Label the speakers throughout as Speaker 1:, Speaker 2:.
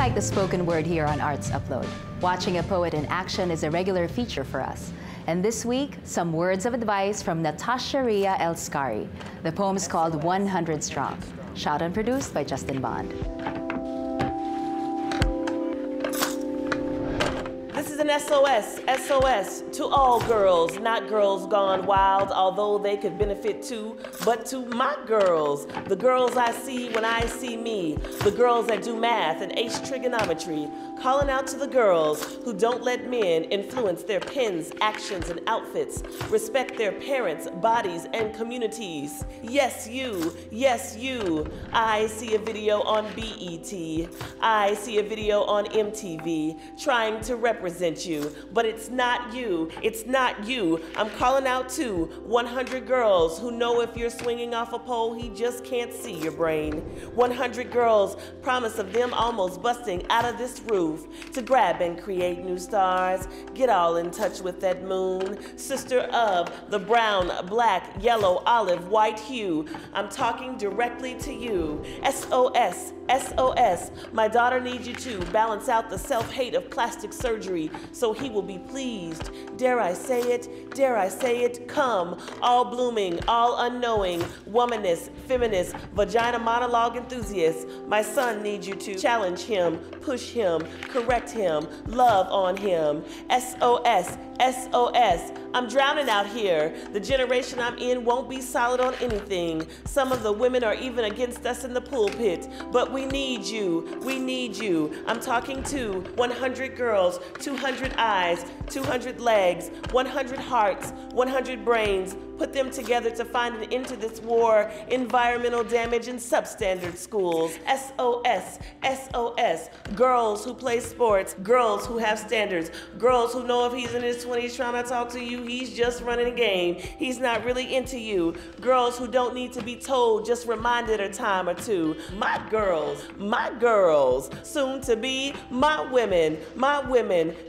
Speaker 1: like the spoken word here on Arts Upload. Watching a poet in action is a regular feature for us. And this week, some words of advice from Natasha Ria El-Skari. The poem is called 100 Strong. Shot and produced by Justin Bond.
Speaker 2: This is an SOS to all girls, not girls gone wild, although they could benefit too, but to my girls, the girls I see when I see me, the girls that do math and ace trigonometry, calling out to the girls who don't let men influence their pens, actions, and outfits, respect their parents, bodies, and communities. Yes, you, I see a video on BET, I see a video on MTV, trying to represent you, but it's not you, I'm calling out to 100 girls who know if you're swinging off a pole, he just can't see your brain. 100 girls, promise of them almost busting out of this roof to grab and create new stars. Get all in touch with that moon, sister of the brown, black, yellow, olive, white hue. I'm talking directly to you. SOS, SOS, my daughter needs you to balance out the self-hate of plastic surgery so he will be pleased. Dare I say it, come, all blooming, all unknowing, womanist, feminist, vagina monologue enthusiast. My son needs you to challenge him, push him, correct him, love on him. SOS, SOS, I'm drowning out here. The generation I'm in won't be solid on anything. Some of the women are even against us in the pulpit, but we need you. I'm talking to 100 girls, 200 eyes, 200 legs, 100 hearts, 100 brains. Put them together to find an end to this war, environmental damage in substandard schools. SOS, SOS, girls who play sports, girls who have standards, girls who know if he's in his 20s trying to talk to you, he's just running a game. He's not really into you. Girls who don't need to be told, just reminded a time or two. My girls, soon to be my women,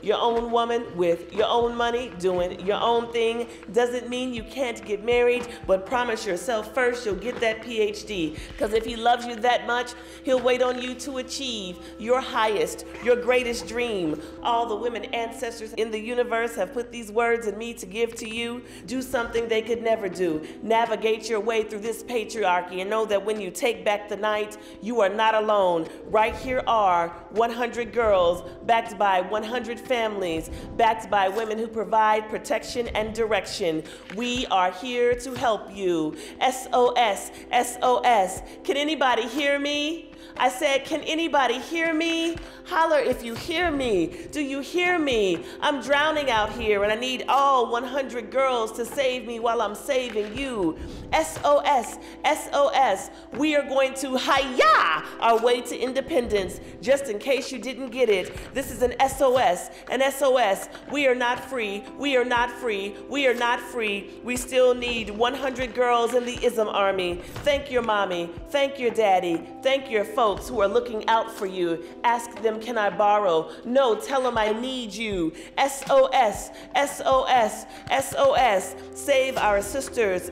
Speaker 2: your own woman with your own money, doing your own thing. Doesn't mean you can't get married, but promise yourself first you'll get that PhD. Because if he loves you that much, he'll wait on you to achieve your highest, your greatest dream. All the women ancestors in the universe have put these words in me to give to you. Do something they could never do. Navigate your way through this patriarchy and know that when you take back the night, you are not alone. Right here are 100 girls backed by 100 families, backed by women who provide protection and direction. We are here to help you. SOS, SOS. Can anybody hear me? I said, can anybody hear me? Holler if you hear me. Do you hear me? I'm drowning out here and I need all 100 girls to save me while I'm saving you. SOS, SOS. We are going to hi-ya our way to independence. Just in case you didn't get it, this is an SOS, an SOS. We are not free. We are not free. We are not free. We still need 100 girls in the ISM army. Thank your mommy. Thank your daddy. Thank your folks who are looking out for you. Ask them, can I borrow? No, tell them I need you. SOS, SOS, SOS. Save our sisters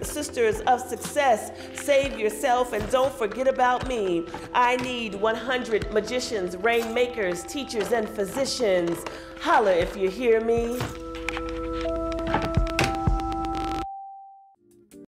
Speaker 2: of success. Save yourself and don't forget about me. I need 100 magicians, rainmakers, teachers, and physicians. Holla if you hear me.